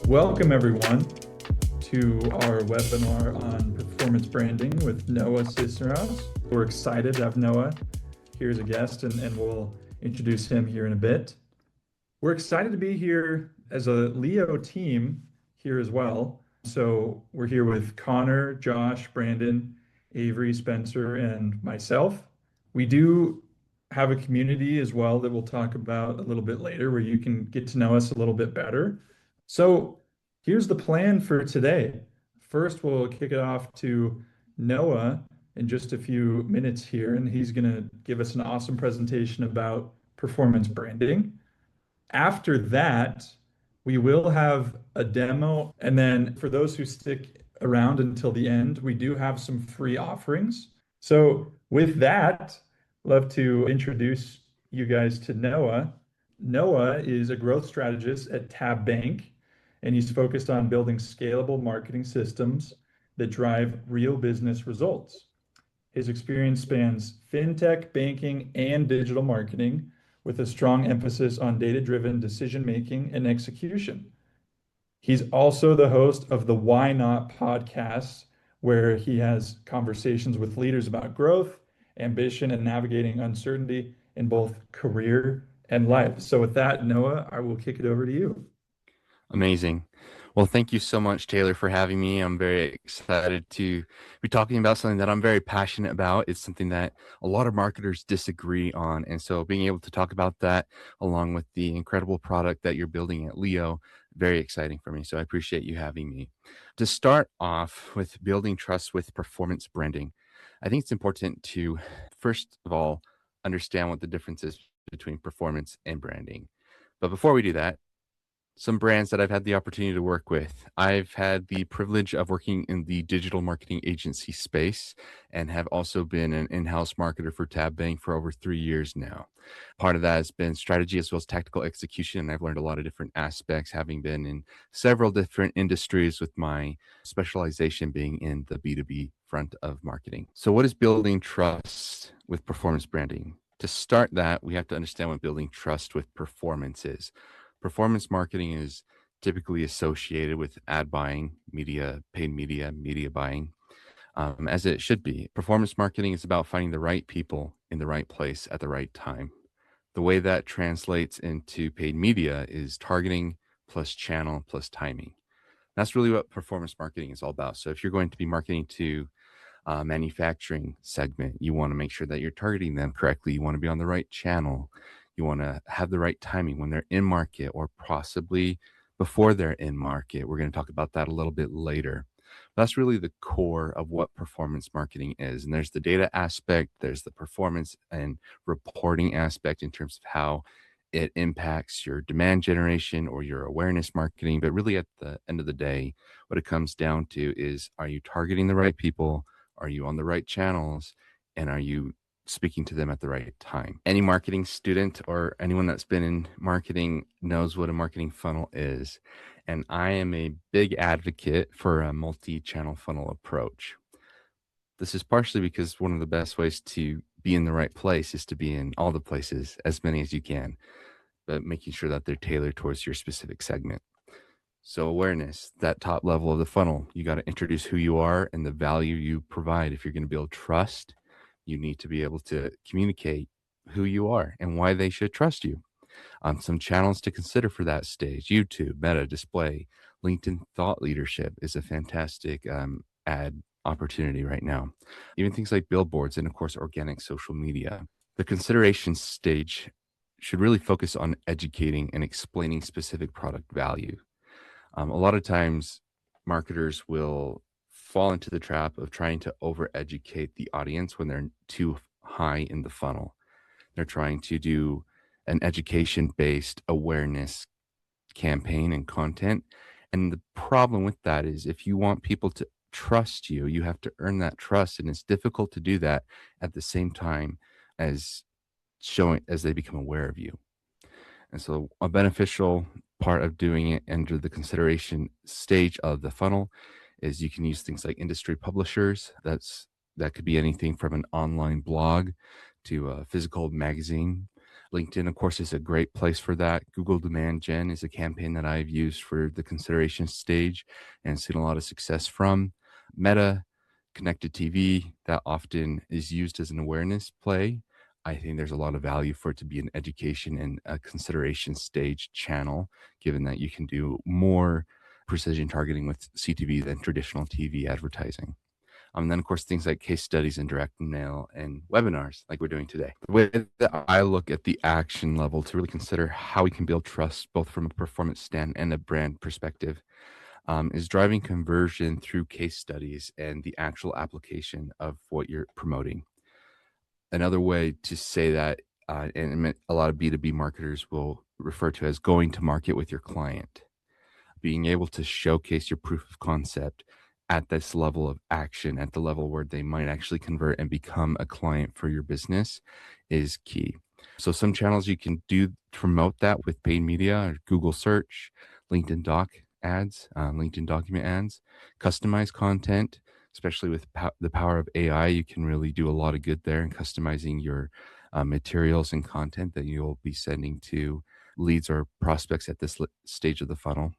Welcome, everyone, to our webinar on performance branding with Noah Cisneros. We're excited to have Noah here as a guest, and we'll introduce him here in a bit. We're excited to be here as a Leo team here as well. So we're here with Connor, Josh, Brandon, Avery, Spencer, and myself. We do have a community as well that we'll talk about a little bit later where you can get to know us a little bit better. So here's the plan for today. First, we'll kick it off to Noah in just a few minutes here, and he's going to give us an awesome presentation about performance branding. After that, we will have a demo. And then for those who stick around until the end, we do have some free offerings. So with that, love to introduce you guys to Noah. Noah is a growth strategist at Tab Bank, and he's focused on building scalable marketing systems that drive real business results. His experience spans fintech, banking, and digital marketing, with a strong emphasis on data-driven decision-making and execution. He's also the host of the Why Not podcast, where he has conversations with leaders about growth, ambition, and navigating uncertainty in both career and life. So with that, Noah, I will kick it over to you. Amazing. Well, thank you so much, Taylor, for having me. I'm very excited to be talking about something that I'm very passionate about. It's something that a lot of marketers disagree on. And so being able to talk about that along with the incredible product that you're building at Leo, very exciting for me. So I appreciate you having me. To start off with building trust with performance branding, I think it's important to, first of all, understand what the difference is between performance and branding. But before we do that, some brands that I've had the opportunity to work with. I've had the privilege of working in the digital marketing agency space and have also been an in-house marketer for Tab Bank for over 3 years now. Part of that has been strategy as well as tactical execution. And I've learned a lot of different aspects, having been in several different industries, with my specialization being in the B2B front of marketing. So what is building trust with performance branding? To start that, we have to understand what building trust with performance is. Performance marketing is typically associated with ad buying, media, paid media, media buying, as it should be. Performance marketing is about finding the right people in the right place at the right time. The way that translates into paid media is targeting plus channel plus timing. That's really what performance marketing is all about. So if you're going to be marketing to a manufacturing segment, you want to make sure that you're targeting them correctly. You want to be on the right channel. You want to have the right timing when they're in market or possibly before they're in market. We're going to talk about that a little bit later. That's really the core of what performance marketing is. And there's the data aspect, there's the performance and reporting aspect in terms of how it impacts your demand generation or your awareness marketing. But really, at the end of the day, what it comes down to is, are you targeting the right people? Are you on the right channels? And are you speaking to them at the right time? Any marketing student or anyone that's been in marketing knows what a marketing funnel is. And I am a big advocate for a multi-channel funnel approach. This is partially because one of the best ways to be in the right place is to be in all the places, as many as you can, but making sure that they're tailored towards your specific segment. So awareness, that top level of the funnel, you got to introduce who you are and the value you provide. If you're going to build trust, you need to be able to communicate who you are and why they should trust you. Some channels to consider for that stage: YouTube, Meta, Display, LinkedIn Thought Leadership is a fantastic ad opportunity right now. Even things like billboards and, of course, organic social media. The consideration stage should really focus on educating and explaining specific product value. A lot of times, marketers will fall into the trap of trying to over-educate the audience when they're too high in the funnel. They're trying to do an education-based awareness campaign and content. And the problem with that is, if you want people to trust you, you have to earn that trust. And it's difficult to do that at the same time as they become aware of you. And so a beneficial part of doing it under the consideration stage of the funnel is you can use things like industry publishers. That could be anything from an online blog to a physical magazine. LinkedIn, of course, is a great place for that. Google Demand Gen is a campaign that I've used for the consideration stage and seen a lot of success from. Meta, connected TV, that often is used as an awareness play. I think there's a lot of value for it to be an education and a consideration stage channel, given that you can do more precision targeting with CTV than traditional TV advertising. And then, of course, things like case studies and direct mail and webinars like we're doing today. The way that I look at the action level to really consider how we can build trust, both from a performance stand and a brand perspective, is driving conversion through case studies and the actual application of what you're promoting. Another way to say that, and a lot of B2B marketers will refer to as going to market with your client, being able to showcase your proof of concept at this level of action, at the level where they might actually convert and become a client for your business, is key. So some channels you can do promote that with paid media, or Google search, LinkedIn doc ads, LinkedIn document ads, customized content, especially with the power of AI. You can really do a lot of good there in customizing your materials and content that you'll be sending to leads or prospects at this stage of the funnel.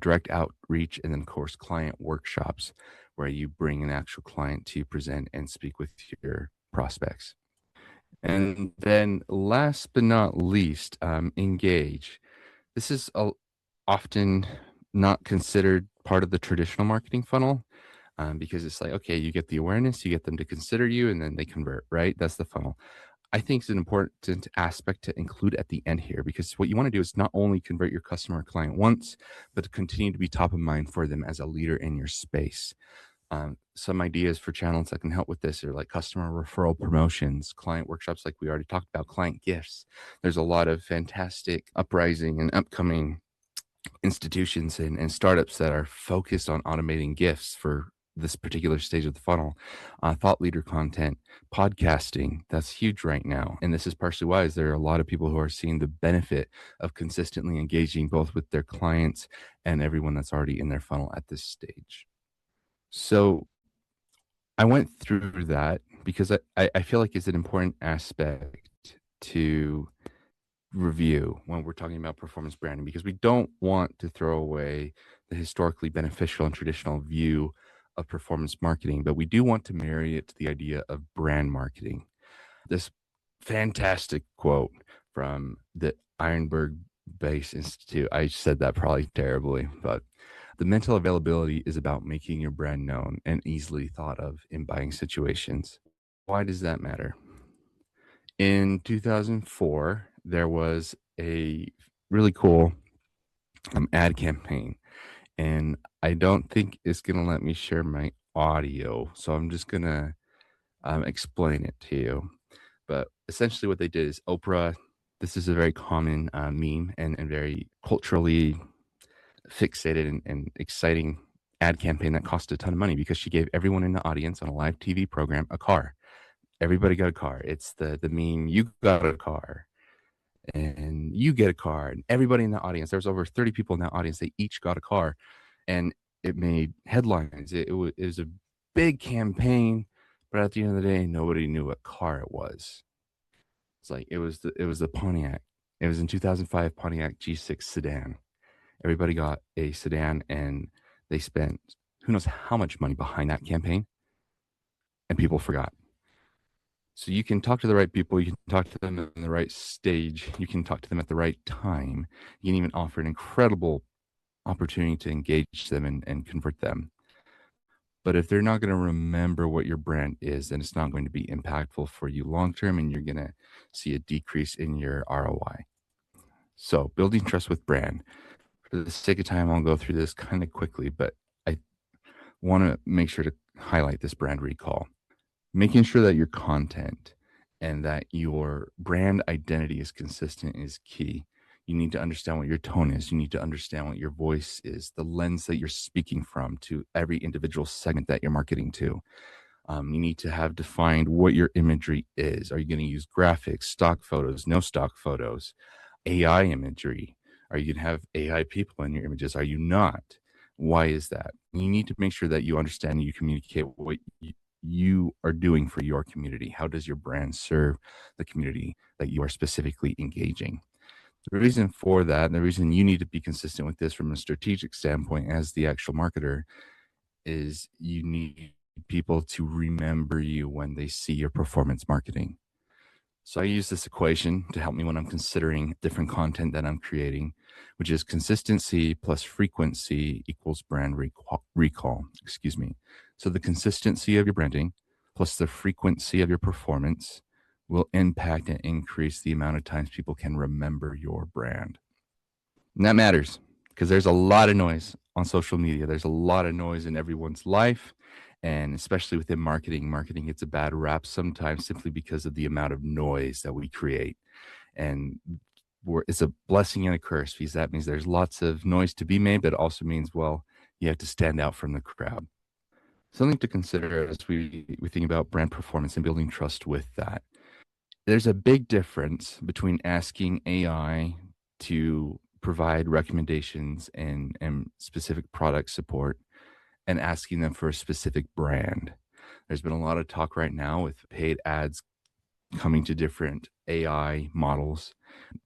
Direct outreach, and then, of course, client workshops where you bring an actual client to present and speak with your prospects. And then last but not least, engage. This is often not considered part of the traditional marketing funnel, because it's like, okay, you get the awareness, you get them to consider you, and then they convert, right? That's the funnel. I think it's an important aspect to include at the end here, because what you want to do is not only convert your customer or client once, but to continue to be top of mind for them as a leader in your space. Some ideas for channels that can help with this are like customer referral promotions, client workshops, like we already talked about, client gifts. There's a lot of fantastic uprising and upcoming institutions and startups that are focused on automating gifts for this particular stage of the funnel. Thought leader content, podcasting, that's huge right now. And this is partially why is there are a lot of people who are seeing the benefit of consistently engaging both with their clients and everyone that's already in their funnel at this stage. So I went through that because I feel like it's an important aspect to review when we're talking about performance branding, because we don't want to throw away the historically beneficial and traditional view of performance marketing, but we do want to marry it to the idea of brand marketing. This fantastic quote from the Ironburg Base Institute. I said that probably terribly, but the mental availability is about making your brand known and easily thought of in buying situations. Why does that matter? In 2004, there was a really cool ad campaign, and I don't think it's going to let me share my audio. So I'm just going to explain it to you. But essentially, what they did is Oprah, this is a very common meme and very culturally fixated and exciting ad campaign that cost a ton of money, because she gave everyone in the audience on a live TV program a car. Everybody got a car. It's the meme, you got a car and you get a car, and everybody in the audience, there was over 30 people in that audience, they each got a car, and it made headlines. It was a big campaign, but at the end of the day, nobody knew what car it was. It's like it was the Pontiac. It was in 2005 Pontiac G6 sedan. Everybody got a sedan, and they spent who knows how much money behind that campaign, and people forgot. So you can talk to the right people, you can talk to them in the right stage, you can talk to them at the right time. You can even offer an incredible opportunity to engage them and convert them. But if they're not going to remember what your brand is, then it's not going to be impactful for you long term, and you're going to see a decrease in your ROI. So building trust with brand. For the sake of time, I'll go through this kind of quickly, but I want to make sure to highlight this brand recall. Making sure that your content and that your brand identity is consistent is key. You need to understand what your tone is. You need to understand what your voice is, the lens that you're speaking from to every individual segment that you're marketing to. You need to have defined what your imagery is. Are you going to use graphics, stock photos, no stock photos, AI imagery? Are you going to have AI people in your images? Are you not? Why is that? You need to make sure that you understand and you communicate what you are doing for your community. How does your brand serve the community that you are specifically engaging? The reason for that, and the reason you need to be consistent with this from a strategic standpoint as the actual marketer, is you need people to remember you when they see your performance marketing. So I use this equation to help me when I'm considering different content that I'm creating, which is consistency plus frequency equals brand recall. Excuse me. So the consistency of your branding plus the frequency of your performance will impact and increase the amount of times people can remember your brand. And that matters because there's a lot of noise on social media. There's a lot of noise in everyone's life. And especially within marketing, marketing gets a bad rap sometimes simply because of the amount of noise that we create. And it's a blessing and a curse because that means there's lots of noise to be made, but it also means, well, you have to stand out from the crowd. Something to consider as we think about brand performance and building trust with that. There's a big difference between asking AI to provide recommendations and specific product support and asking them for a specific brand. There's been a lot of talk right now with paid ads coming to different AI models.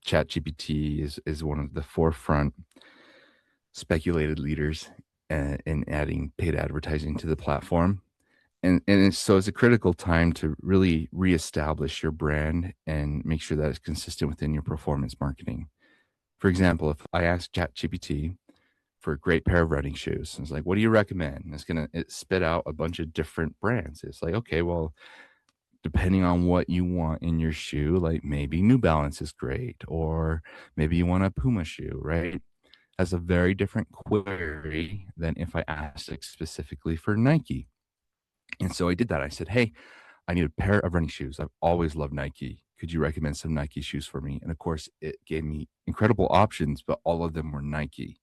ChatGPT is one of the forefront speculated leaders in adding paid advertising to the platform. So it's a critical time to really reestablish your brand and make sure that it's consistent within your performance marketing. For example, if I ask ChatGPT for a great pair of running shoes, it's like, what do you recommend? And it's gonna spit out a bunch of different brands. It's like, okay, well, depending on what you want in your shoe, like maybe New Balance is great, or maybe you want a Puma shoe, right? Has a very different query than if I asked it specifically for Nike. And so I did that. I said, hey, I need a pair of running shoes. I've always loved Nike. Could you recommend some Nike shoes for me? And of course, it gave me incredible options, but all of them were Nike.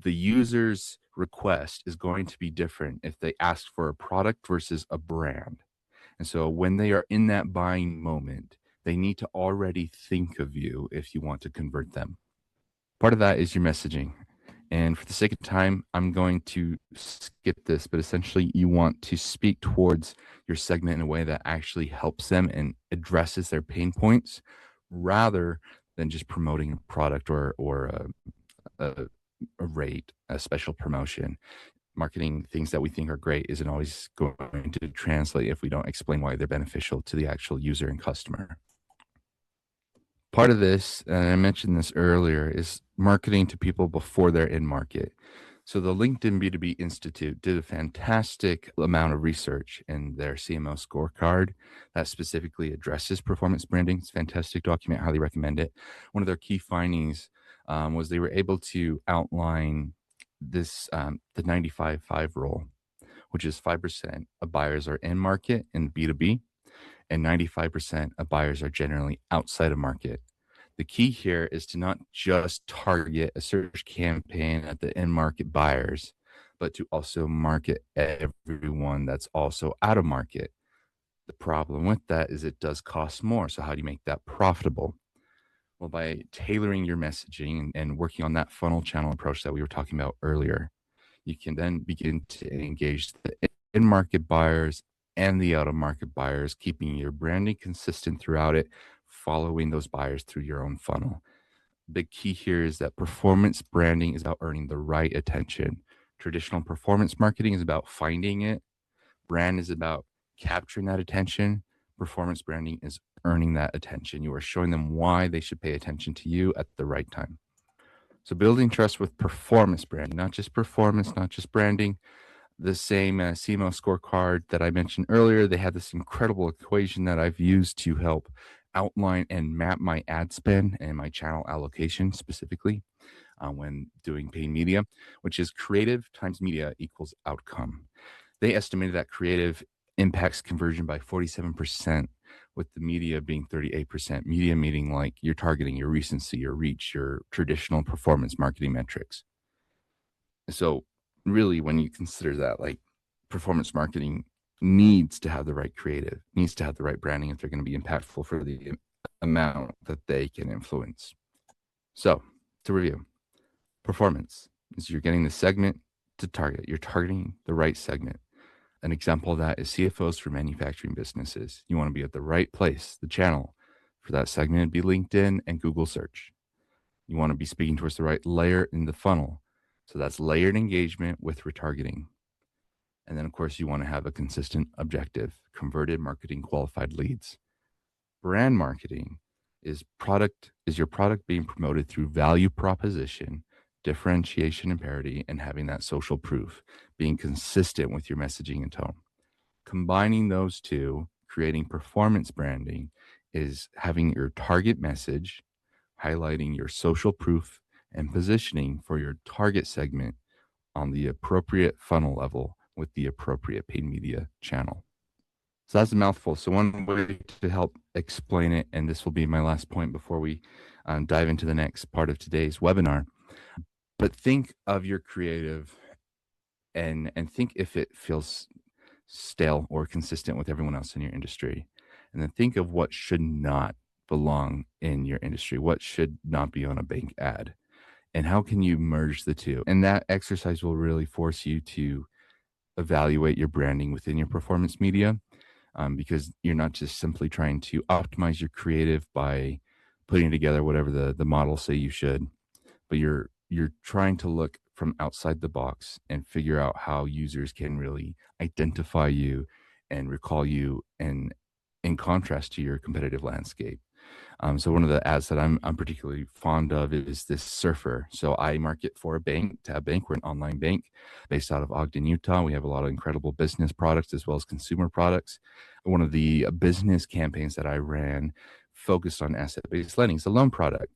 The user's request is going to be different if they ask for a product versus a brand. And so when they are in that buying moment, they need to already think of you if you want to convert them. Part of that is your messaging. And for the sake of time, I'm going to skip this, but essentially, you want to speak towards your segment in a way that actually helps them and addresses their pain points rather than just promoting a product or a, a rate, a special promotion. Marketing things that we think are great isn't always going to translate if we don't explain why they're beneficial to the actual user and customer. Part of this, and I mentioned this earlier, is marketing to people before they're in market. So the LinkedIn B2B Institute did a fantastic amount of research in their CMO scorecard that specifically addresses performance branding. It's a fantastic document, highly recommend it. One of their key findings was they were able to outline this the 95-5 rule, which is 5% of buyers are in market in B2B and 95% of buyers are generally outside of market. The key here is to not just target a search campaign at the in market buyers, but to also market everyone that's also out of market. The problem with that is it does cost more. So, how do you make that profitable? Well, by tailoring your messaging and working on that funnel channel approach that we were talking about earlier, you can then begin to engage the in market buyers and the out of market buyers, keeping your branding consistent throughout it, following those buyers through your own funnel. Big key here is that performance branding is about earning the right attention. Traditional performance marketing is about finding it. Brand is about capturing that attention. Performance branding is earning that attention. You are showing them why they should pay attention to you at the right time. So building trust with performance branding, not just performance, not just branding. The same CMO scorecard that I mentioned earlier, they had this incredible equation that I've used to help outline and map my ad spend and my channel allocation specifically when doing paid media, which is creative times media equals outcome. They estimated that creative impacts conversion by 47%, with the media being 38%. Media meaning like you're targeting your recency, your reach, your traditional performance marketing metrics. So really, when you consider that, like performance marketing needs to have the right creative, needs to have the right branding if they're going to be impactful for the amount that they can influence. So to review, performance is you're getting the segment to target. You're targeting the right segment. An example of that is CFOs for manufacturing businesses. You want to be at the right place, the channel for that segment would be LinkedIn and Google search. You want to be speaking towards the right layer in the funnel. So that's layered engagement with retargeting. And then, of course, you want to have a consistent objective, converted marketing qualified leads. Brand marketing is your product being promoted through value proposition, differentiation and parity, and having that social proof, being consistent with your messaging and tone. Combining those two, creating performance branding, is having your target message, highlighting your social proof, and positioning for your target segment on the appropriate funnel level with the appropriate paid media channel. So that's a mouthful. So one way to help explain it, and this will be my last point before we dive into the next part of today's webinar, but think of your creative and think if it feels stale or consistent with everyone else in your industry. And then think of what should not belong in your industry, what should not be on a bank ad, and how can you merge the two. And that exercise will really force you to evaluate your branding within your performance media, because you're not just simply trying to optimize your creative by putting together whatever the models say you should, but you're trying to look from outside the box and figure out how users can really identify you and recall you, and in contrast to your competitive landscape. So one of the ads that I'm particularly fond of is this surfer. So I market for a bank, Tab Bank. We're an online bank based out of Ogden, Utah. We have a lot of incredible business products as well as consumer products. One of the business campaigns that I ran focused on asset-based lending. It's a loan product.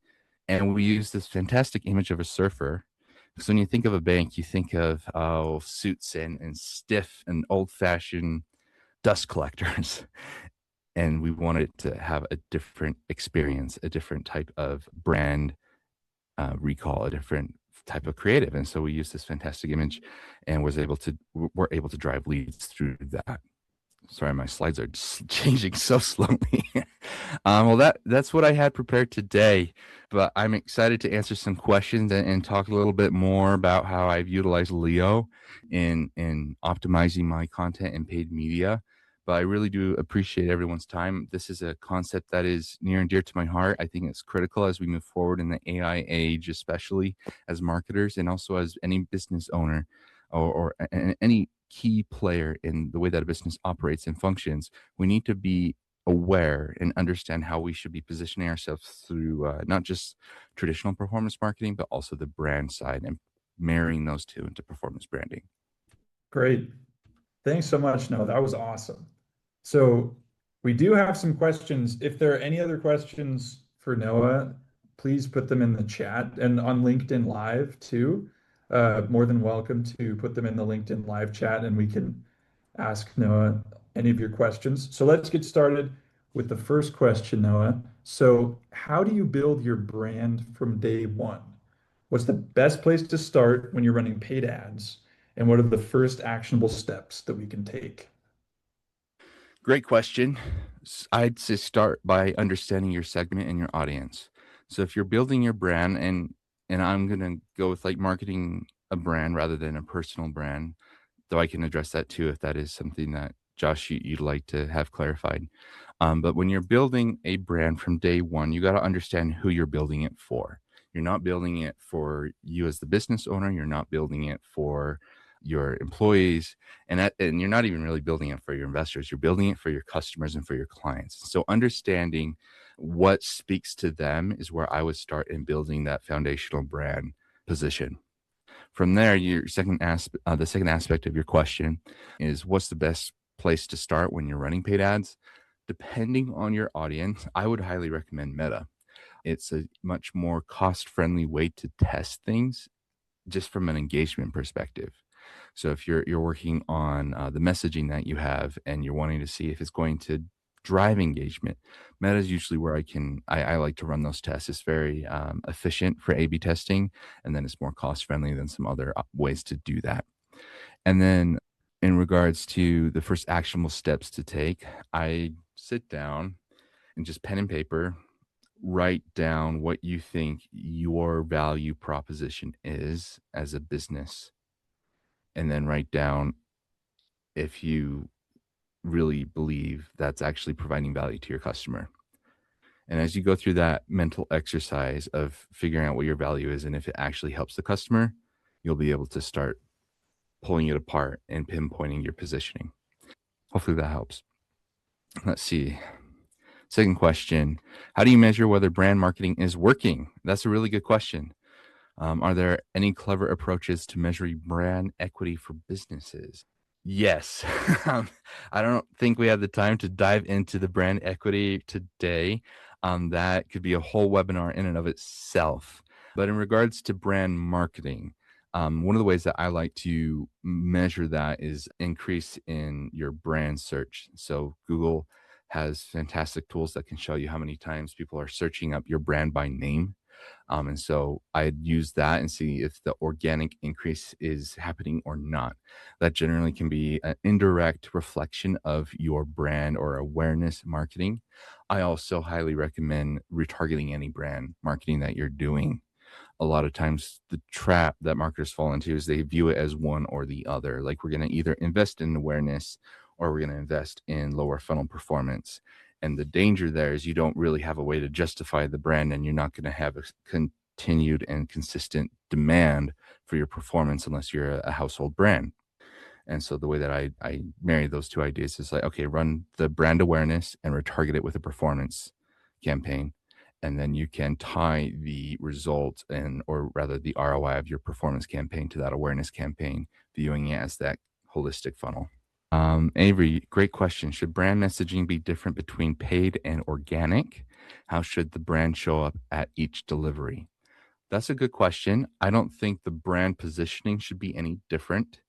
And we use this fantastic image of a surfer. Because when you think of a bank, you think of suits and stiff and old-fashioned dust collectors. And we wanted to have a different experience, a different type of brand recall, a different type of creative. And so we used this fantastic image and were able to drive leads through that. Sorry, my slides are just changing so slowly. Well, that's what I had prepared today, but I'm excited to answer some questions and talk a little bit more about how I've utilized Leo in optimizing my content and paid media. But I really do appreciate everyone's time. This is a concept that is near and dear to my heart. I think it's critical as we move forward in the AI age, especially as marketers and also as any business owner or any key player in the way that a business operates and functions. We need to be aware and understand how we should be positioning ourselves through not just traditional performance marketing, but also the brand side and marrying those two into performance branding. Great. Thanks so much. No, that was awesome. So we do have some questions. If there are any other questions for Noah, please put them in the chat and on LinkedIn Live too. More than welcome to put them in the LinkedIn Live chat and we can ask Noah any of your questions. So let's get started with the first question, Noah. So how do you build your brand from day one? What's the best place to start when you're running paid ads? And what are the first actionable steps that we can take? Great question. I'd say start by understanding your segment and your audience. So if you're building your brand, and I'm gonna go with like marketing a brand rather than a personal brand, though I can address that too if that is something that Josh you'd like to have clarified. But when you're building a brand from day one, you got to understand who you're building it for. You're not building it for you as the business owner. You're not building it for your employees, and you're not even really building it for your investors. You're building it for your customers and for your clients. So understanding what speaks to them is where I would start in building that foundational brand position. From there, the second aspect of your question is what's the best place to start when you're running paid ads? Depending on your audience, I would highly recommend Meta. It's a much more cost-friendly way to test things just from an engagement perspective. So if you're working on the messaging that you have and you're wanting to see if it's going to drive engagement, Meta is usually where I like to run those tests. It's very efficient for A/B testing, and then it's more cost friendly than some other ways to do that. And then in regards to the first actionable steps to take, I sit down and just pen and paper, write down what you think your value proposition is as a business, and then write down if you really believe that's actually providing value to your customer. And as you go through that mental exercise of figuring out what your value is and if it actually helps the customer, you'll be able to start pulling it apart and pinpointing your positioning. Hopefully that helps. Let's see. Second question. How do you measure whether brand marketing is working? That's a really good question. Are there any clever approaches to measuring brand equity for businesses? Yes. Um, I don't think we have the time to dive into the brand equity today. That could be a whole webinar in and of itself. But in regards to brand marketing, one of the ways that I like to measure that is increase in your brand search. So Google has fantastic tools that can show you how many times people are searching up your brand by name. And so I'd use that and see if the organic increase is happening or not. That generally can be an indirect reflection of your brand or awareness marketing. I also highly recommend retargeting any brand marketing that you're doing. A lot of times the trap that marketers fall into is they view it as one or the other. Like we're going to either invest in awareness or we're going to invest in lower funnel performance. And the danger there is you don't really have a way to justify the brand and you're not going to have a continued and consistent demand for your performance unless you're a household brand. And so the way that I marry those two ideas is like, okay, run the brand awareness and retarget it with a performance campaign. And then you can tie the results and, or rather the ROI of your performance campaign to that awareness campaign, viewing it as that holistic funnel. Avery, great question. Should brand messaging be different between paid and organic? How should the brand show up at each delivery? That's a good question. I don't think the brand positioning should be any different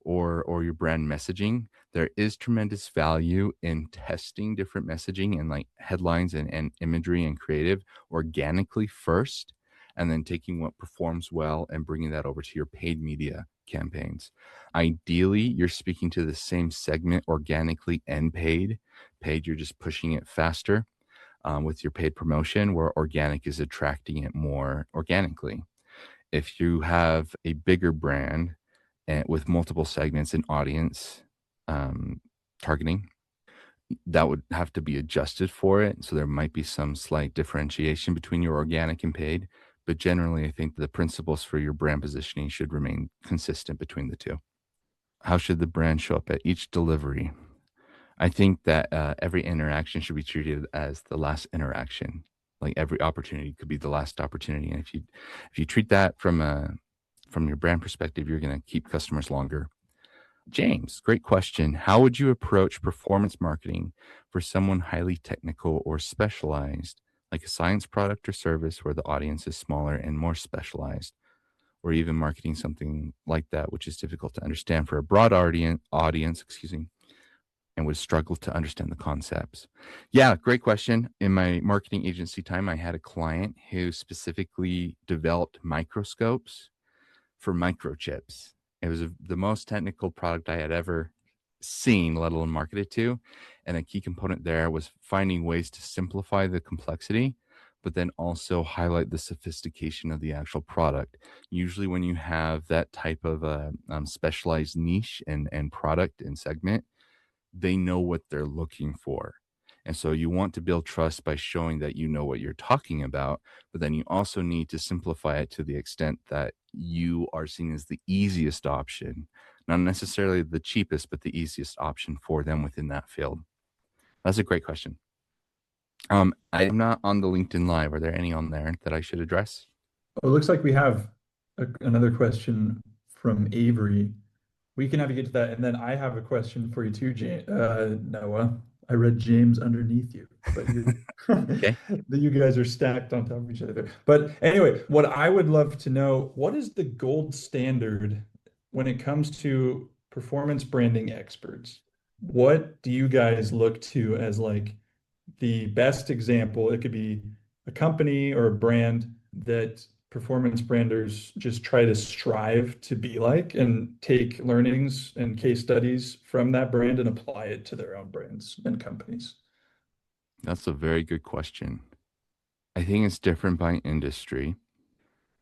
or your brand messaging. There is tremendous value in testing different messaging and like headlines and imagery and creative organically first, and then taking what performs well and bringing that over to your paid media campaigns. Ideally, you're speaking to the same segment organically and paid. Paid, you're just pushing it faster with your paid promotion, where organic is attracting it more organically. If you have a bigger brand and with multiple segments and audience targeting, that would have to be adjusted for it. So there might be some slight differentiation between your organic and paid. But generally, I think the principles for your brand positioning should remain consistent between the two. How should the brand show up at each delivery? I think that every interaction should be treated as the last interaction. Like every opportunity could be the last opportunity, and if you treat that from your brand perspective, you're going to keep customers longer. James, great question. How would you approach performance marketing for someone highly technical or specialized, like a science product or service where the audience is smaller and more specialized, or even marketing something like that, which is difficult to understand for a broad audience, excuse me, and would struggle to understand the concepts? Yeah, great question. In my marketing agency time, I had a client who specifically developed microscopes for microchips. It was the most technical product I had ever seen, let alone marketed to. And a key component there was finding ways to simplify the complexity, but then also highlight the sophistication of the actual product. Usually, when you have that type of specialized niche and product and segment, they know what they're looking for. And so you want to build trust by showing that you know what you're talking about, but then you also need to simplify it to the extent that you are seen as the easiest option, not necessarily the cheapest, but the easiest option for them within that field. That's a great question. I'm not on the LinkedIn Live. Are there any on there that I should address? Oh, it looks like we have another question from Avery. We can navigate to that. And then I have a question for you too, Noah. I read James underneath you, but you Okay. you guys are stacked on top of each other there. But anyway, what I would love to know, what is the gold standard when it comes to performance branding experts? What do you guys look to as like the best example? It could be a company or a brand that performance branders just try to strive to be like and take learnings and case studies from that brand and apply it to their own brands and companies. That's a very good question. I think it's different by industry.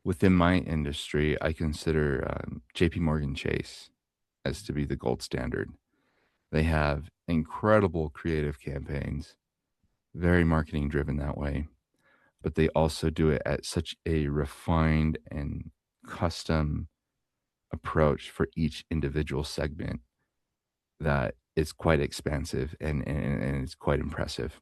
Within my industry, I consider JP Morgan Chase as to be the gold standard. They have incredible creative campaigns, very marketing driven that way, but they also do it at such a refined and custom approach for each individual segment that it's quite expansive and it's quite impressive.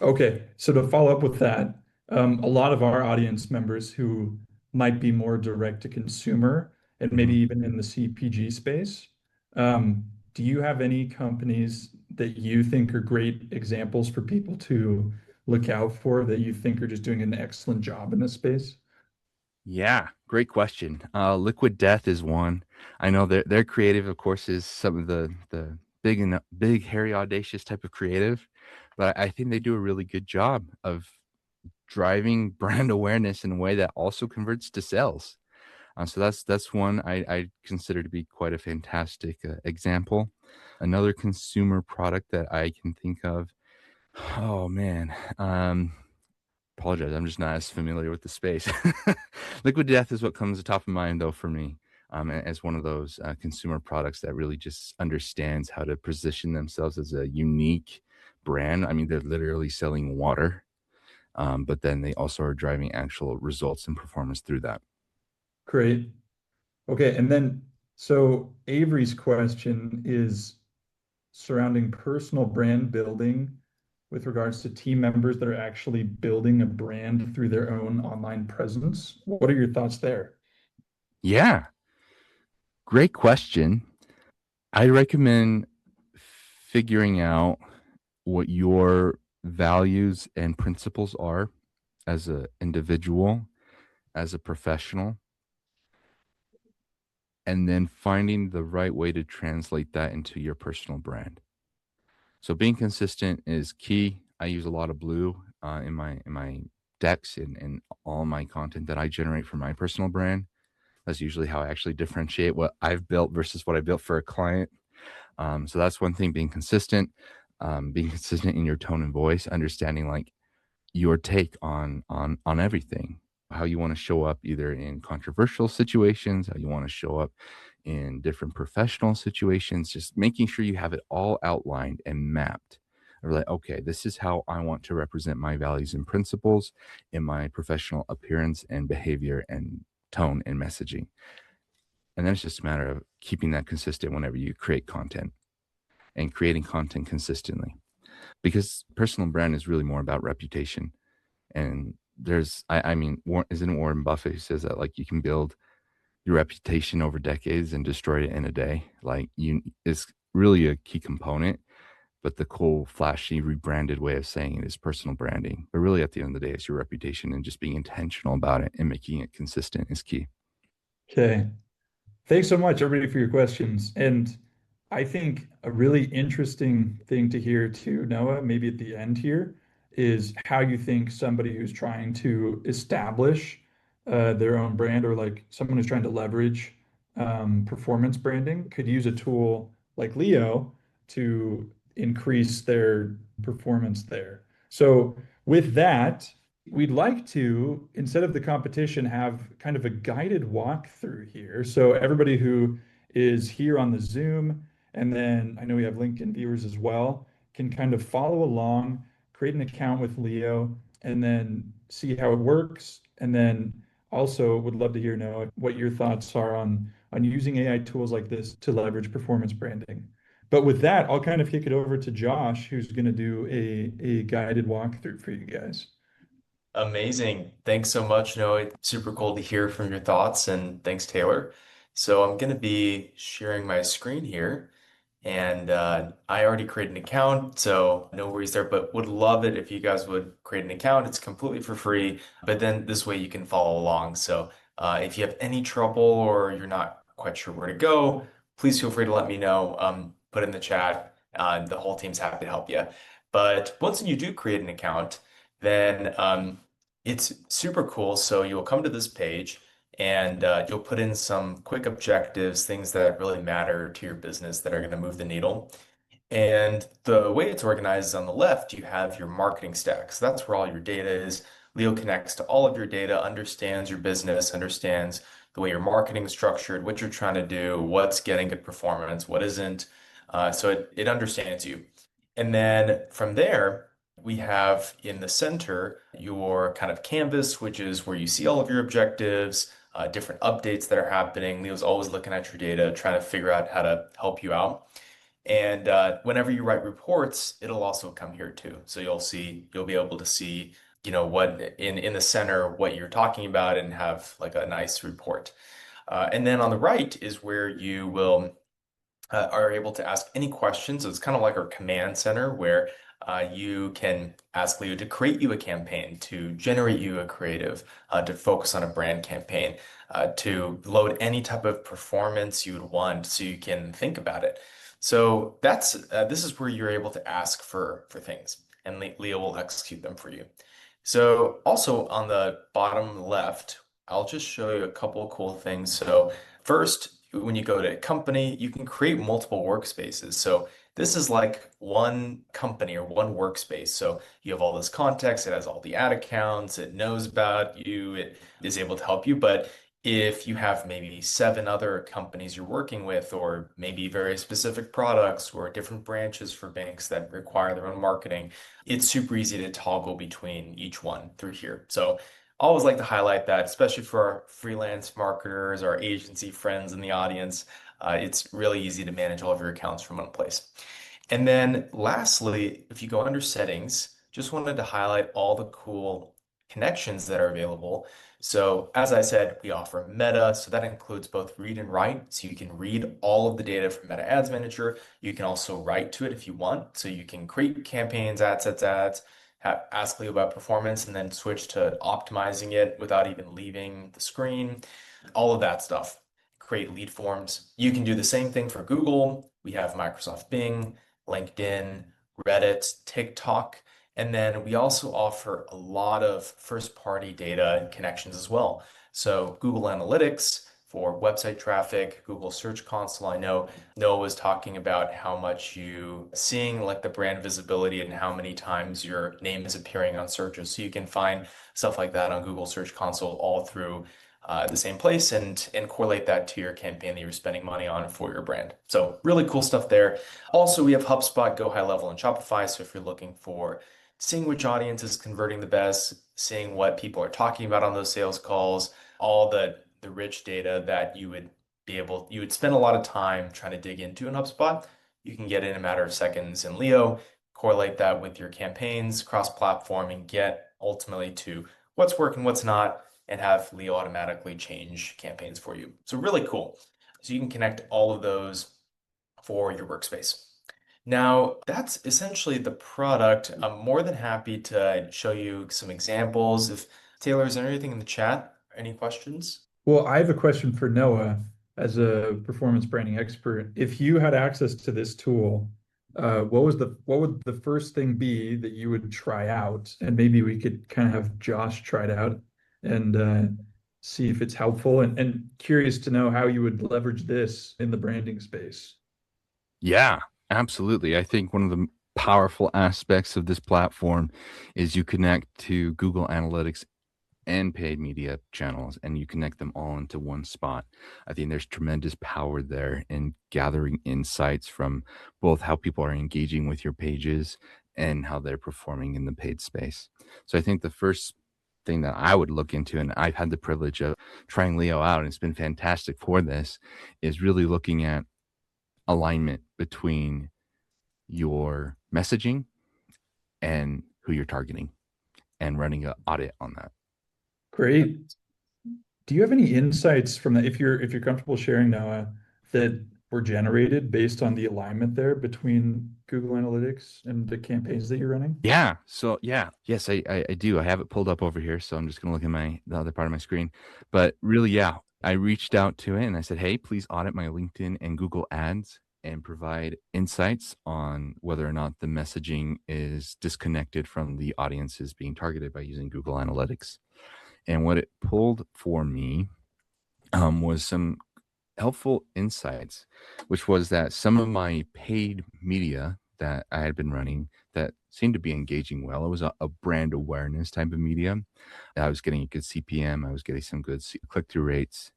Okay, so to follow up with that, a lot of our audience members who might be more direct to consumer and maybe Mhm. even in the CPG space, um, do you have any companies that you think are great examples for people to look out for that you think are just doing an excellent job in this space? Yeah, great question. Liquid Death is one. I know their creative, of course, is some of the big, hairy, audacious type of creative, but I think they do a really good job of driving brand awareness in a way that also converts to sales. So that's one I consider to be quite a fantastic example. Another consumer product that I can think of. Oh man, apologize. I'm just not as familiar with the space. Liquid Death is what comes to top of mind though for me. As one of those consumer products that really just understands how to position themselves as a unique brand. I mean, they're literally selling water, but then they also are driving actual results and performance through that. Great. Okay, and then so Avery's question is surrounding personal brand building with regards to team members that are actually building a brand through their own online presence. What are your thoughts there? Yeah, great question. I recommend figuring out what your values and principles are as an individual, as a professional, and then finding the right way to translate that into your personal brand. So being consistent is key. I use a lot of blue in my decks and all my content that I generate for my personal brand. That's usually how I actually differentiate what I've built versus what I built for a client. So that's one thing, being consistent in your tone and voice, understanding like your take on everything, how you want to show up either in controversial situations, how you want to show up in different professional situations, just making sure you have it all outlined and mapped. Or like, okay, this is how I want to represent my values and principles in my professional appearance and behavior and tone and messaging. And then it's just a matter of keeping that consistent whenever you create content and creating content consistently, because personal brand is really more about reputation. And I mean, isn't it Warren Buffett who says that like you can build your reputation over decades and destroy it in a day? Like you is really a key component, but the cool, flashy, rebranded way of saying it is personal branding. But really, at the end of the day, it's your reputation, and just being intentional about it and making it consistent is key. Okay. Thanks so much, everybody, for your questions. And I think a really interesting thing to hear too, Noah, maybe at the end here, is how you think somebody who's trying to establish their own brand or like someone who's trying to leverage performance branding could use a tool like Leo to increase their performance there. So with that, we'd like to, instead of the competition, have kind of a guided walkthrough here. So everybody who is here on the Zoom, and then I know we have LinkedIn viewers as well, can kind of follow along, create an account with Leo, and then see how it works. And then also would love to hear, Noah, what your thoughts are on using AI tools like this to leverage performance branding. But with that, I'll kind of kick it over to Josh, who's going to do a guided walkthrough for you guys. Amazing. Thanks so much, Noah. It's super cool to hear from your thoughts, and thanks, Taylor. So I'm going to be sharing my screen here, and I already created an account, so no worries there, but would love it if you guys would create an account. It's completely for free, but then this way you can follow along. So if you have any trouble or you're not quite sure where to go, please feel free to let me know. Put in the chat. The whole team's happy to help you. But once you do create an account, then it's super cool. So you'll come to this page and you'll put in some quick objectives, things that really matter to your business that are going to move the needle. And the way it's organized is on the left, you have your marketing stack. So that's where all your data is. Leo connects to all of your data, understands your business, understands the way your marketing is structured, what you're trying to do, what's getting good performance, what isn't. So it understands you. And then from there, we have in the center your kind of canvas, which is where you see all of your objectives, different updates that are happening. Leo's always looking at your data, trying to figure out how to help you out. And whenever you write reports, it'll also come here too. So you'll be able to see, what in the center, what you're talking about and have like a nice report. And then on the right is where you will are able to ask any questions. So it's kind of like our command center where you can ask Leo to create you a campaign, to generate you a creative, to focus on a brand campaign, to load any type of performance you would want so you can think about it. So this is where you're able to ask for things and Leo will execute them for you. So also on the bottom left, I'll just show you a couple of cool things. So first, when you go to company, you can create multiple workspaces. So this is like one company or one workspace. So you have all this context, it has all the ad accounts, it knows about you, it is able to help you. But if you have maybe 7 other companies you're working with, or maybe very specific products or different branches for banks that require their own marketing, it's super easy to toggle between each one through here. So I always like to highlight that, especially for our freelance marketers, our agency friends in the audience. It's really easy to manage all of your accounts from one place. And then lastly, if you go under settings, just wanted to highlight all the cool connections that are available. So as I said, we offer Meta, so that includes both read and write. So you can read all of the data from Meta Ads Manager. You can also write to it if you want. So you can create campaigns, ads, ask Leo about performance, and then switch to optimizing it without even leaving the screen. All of that stuff. Create lead forms. You can do the same thing for Google. We have Microsoft Bing, LinkedIn, Reddit, TikTok. And then we also offer a lot of first-party data and connections as well. So Google Analytics for website traffic, Google Search Console. I know Noah was talking about how much you seeing like the brand visibility and how many times your name is appearing on searches. So you can find stuff like that on Google Search Console all through the same place and correlate that to your campaign that you're spending money on for your brand. So really cool stuff there. Also, we have HubSpot, Go High Level, and Shopify. So if you're looking for seeing which audience is converting the best, seeing what people are talking about on those sales calls, all the rich data that you would spend a lot of time trying to dig into in HubSpot, you can get in a matter of seconds in Leo, correlate that with your campaigns, cross-platform, and get ultimately to what's working, what's not, and have Leo automatically change campaigns for you. So really cool. So you can connect all of those for your workspace. Now, that's essentially the product. I'm more than happy to show you some examples. If Taylor, is there anything in the chat? Any questions? Well, I have a question for Noah as a performance branding expert. If you had access to this tool, what would the first thing be that you would try out? And maybe we could kind of have Josh try it out and see if it's helpful. And curious to know how you would leverage this in the branding space. Yeah, absolutely. I think one of the powerful aspects of this platform is you connect to Google Analytics and paid media channels, and you connect them all into one spot. I think there's tremendous power there in gathering insights from both how people are engaging with your pages and how they're performing in the paid space. So I think the first thing that I would look into, and I've had the privilege of trying Leo out, and it's been fantastic for this, is really looking at alignment between your messaging and who you're targeting and running an audit on that. Great. Do you have any insights from that, if you're comfortable sharing, Noah, that were generated based on the alignment there between Google Analytics and the campaigns that you're running? Yeah. So yeah, yes, I do. I have it pulled up over here, so I'm just gonna look at the other part of my screen. But really, yeah, I reached out to it and I said, hey, please audit my LinkedIn and Google ads and provide insights on whether or not the messaging is disconnected from the audiences being targeted by using Google Analytics. And what it pulled for me was some helpful insights, which was that some of my paid media that I had been running that seemed to be engaging well, it was a brand awareness type of media. I was getting a good CPM, I was getting some good click-through rates,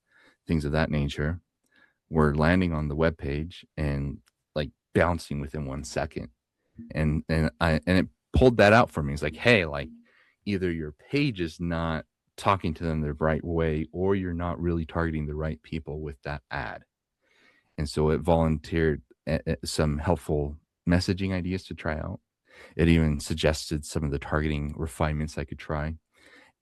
things of that nature, were landing on the web page and like bouncing within 1 second. And it pulled that out for me. It's like, hey, like either your page is not talking to them the right way, or you're not really targeting the right people with that ad. And so it volunteered some helpful messaging ideas to try out. It even suggested some of the targeting refinements I could try.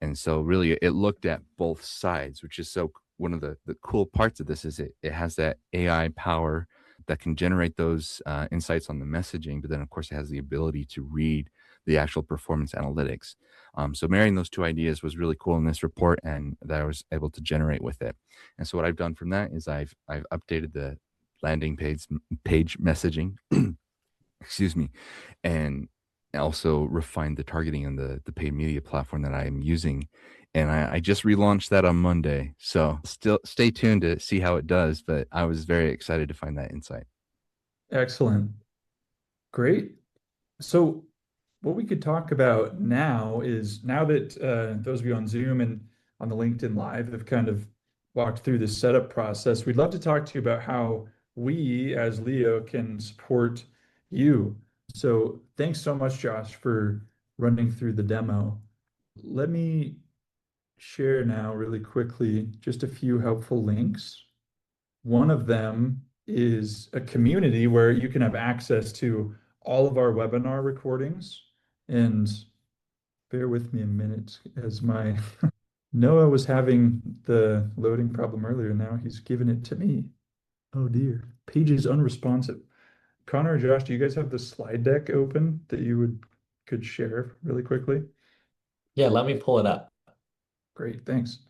And so really it looked at both sides, which is so one of the cool parts of this is it has that AI power that can generate those insights on the messaging, but then of course it has the ability to read the actual performance analytics. So marrying those two ideas was really cool in this report, and that I was able to generate with it. And so what I've done from that is I've updated the landing page messaging, excuse me, and also refined the targeting on the paid media platform that I am using. And I just relaunched that on Monday. So still stay tuned to see how it does, but I was very excited to find that insight. Excellent. Great. So what we could talk about now is now that those of you on Zoom and on the LinkedIn Live have kind of walked through this setup process, we'd love to talk to you about how we as Leo can support you. So thanks so much, Josh, for running through the demo. Let me share now really quickly just a few helpful links. One of them is a community where you can have access to all of our webinar recordings. And bear with me a minute as my Noah was having the loading problem earlier. Now he's given it to me. Oh dear. Page is unresponsive. Connor or Josh, do you guys have the slide deck open that you could share really quickly? Yeah, let me pull it up. Great, thanks.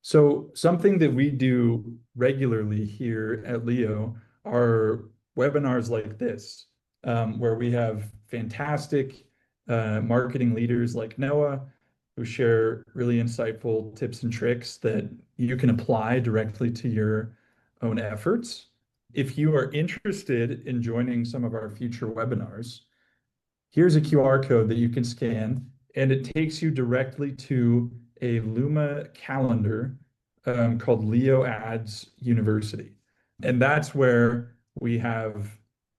So something that we do regularly here at Leo are webinars like this, where we have fantastic marketing leaders like Noah who share really insightful tips and tricks that you can apply directly to your own efforts. If you are interested in joining some of our future webinars, here's a QR code that you can scan, and it takes you directly to a Luma calendar called Leo Ads University. And that's where we have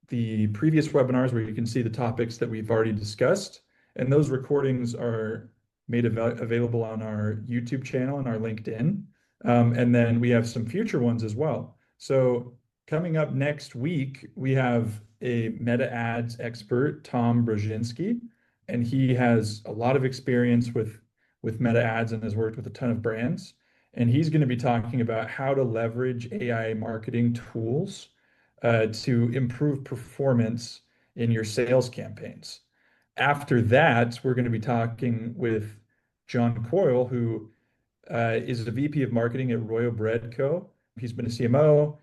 the previous webinars where you can see the topics that we've already discussed. And those recordings are made available on our YouTube channel and our LinkedIn. And then we have some future ones as well. So coming up next week, we have a meta ads expert, Tom Brzezinski, and he has a lot of experience with meta ads and has worked with a ton of brands. And he's going to be talking about how to leverage AI marketing tools to improve performance in your sales campaigns. After that, we're going to be talking with John Coyle, who is the VP of Marketing at Royal Bread Co. He's been a CMO,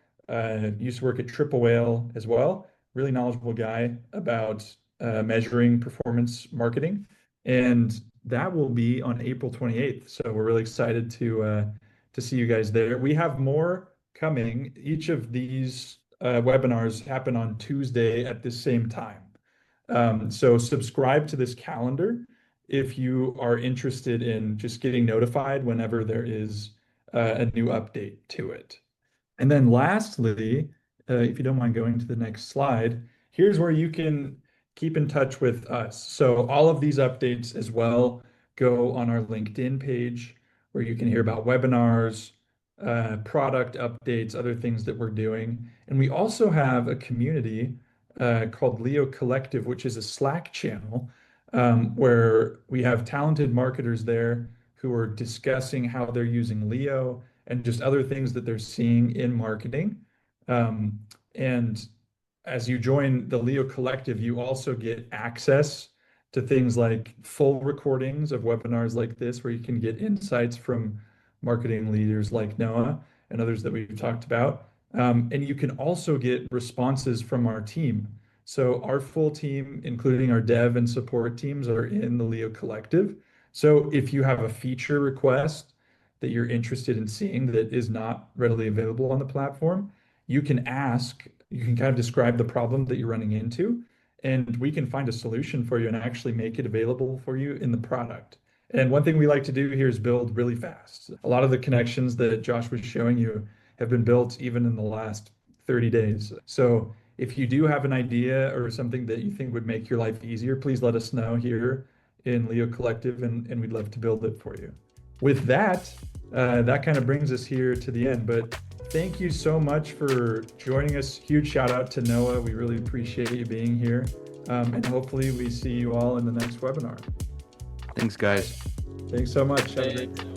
used to work at Triple Whale as well. Really knowledgeable guy about measuring performance marketing. And that will be on April 28th. So we're really excited to see you guys there. We have more coming. Each of these webinars happen on Tuesday at the same time. So subscribe to this calendar if you are interested in just getting notified whenever there is a new update to it. And then lastly, if you don't mind going to the next slide, here's where you can keep in touch with us. So all of these updates as well go on our LinkedIn page where you can hear about webinars, product updates, other things that we're doing. And we also have a community called Leo Collective, which is a Slack channel where we have talented marketers there who are discussing how they're using Leo and just other things that they're seeing in marketing. And as you join the Leo Collective, you also get access to things like full recordings of webinars like this, where you can get insights from marketing leaders like Noah and others that we've talked about. And you can also get responses from our team. So our full team, including our dev and support teams, are in the Leo Collective. So if you have a feature request that you're interested in seeing that is not readily available on the platform, you can ask, you can kind of describe the problem that you're running into, and we can find a solution for you and actually make it available for you in the product. And one thing we like to do here is build really fast. A lot of the connections that Josh was showing you have been built even in the last 30 days. So If you do have an idea or something that you think would make your life easier, please let us know here in Leo Collective, and we'd love to build it for you. With that, that kind of brings us here to the end. But thank you so much for joining us. Huge shout out to Noah. We really appreciate you being here. And hopefully we see you all in the next webinar. Thanks, guys. Thanks so much. Have a great Thanks.